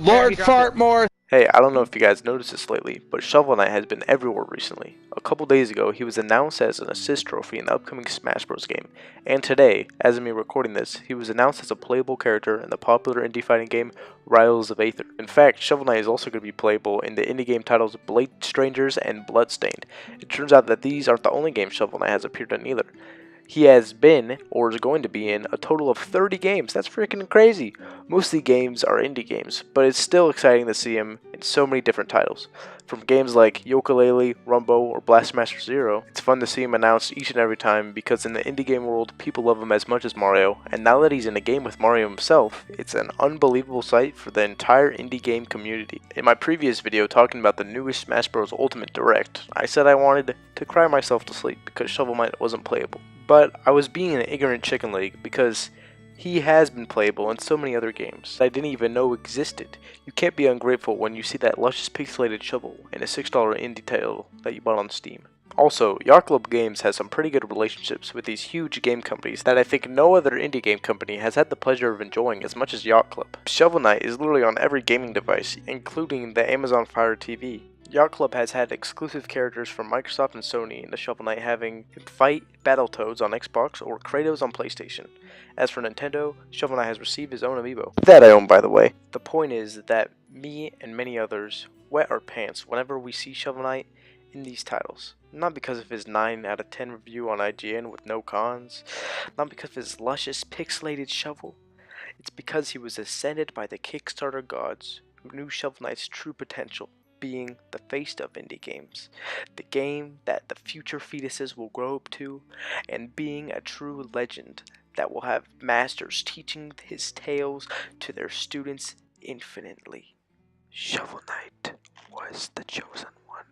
Lord Fartmore! Hey, I don't know if you guys noticed this lately, but Shovel Knight has been everywhere recently. A couple days ago, he was announced as an assist trophy in the upcoming Smash Bros. Game, and today, as of me recording this, he was announced as a playable character in the popular indie fighting game Riles of Aether. In fact, Shovel Knight is also going to be playable in the indie game titles Blade Strangers and Bloodstained. It turns out that these aren't the only games Shovel Knight has appeared in either. He has been, or is going to be in, a total of 30 games. That's freaking crazy. Most of the games are indie games, but it's still exciting to see him in so many different titles. From games like Yooka-Laylee, Rumbo, or Blastmaster Zero, it's fun to see him announced each and every time because in the indie game world, people love him as much as Mario, and now that he's in a game with Mario himself, it's an unbelievable sight for the entire indie game community. In my previous video talking about the newest Smash Bros. Ultimate Direct, I said I wanted to cry myself to sleep because Shovel Knight wasn't playable. But I was being an ignorant chicken leg because he has been playable in so many other games I didn't even know existed. You can't be ungrateful when you see that luscious pixelated shovel in a $6 indie title that you bought on Steam. Also, Yacht Games has some pretty good relationships with these huge game companies that I think no other indie game company has had the pleasure of enjoying as much as Yacht Club. Shovel Knight is literally on every gaming device, including the Amazon Fire TV. Yacht Club has had exclusive characters from Microsoft and Sony in the Shovel Knight, having him fight Battletoads on Xbox or Kratos on PlayStation. As for Nintendo, Shovel Knight has received his own amiibo. That I own, by the way. The point is that me and many others wet our pants whenever we see Shovel Knight in these titles. Not because of his 9 out of 10 review on IGN with no cons, not because of his luscious pixelated shovel. It's because he was ascended by the Kickstarter gods who knew Shovel Knight's true potential, being the face of indie games, the game that the future fetuses will grow up to, and being a true legend that will have masters teaching his tales to their students infinitely. Shovel Knight was the chosen one.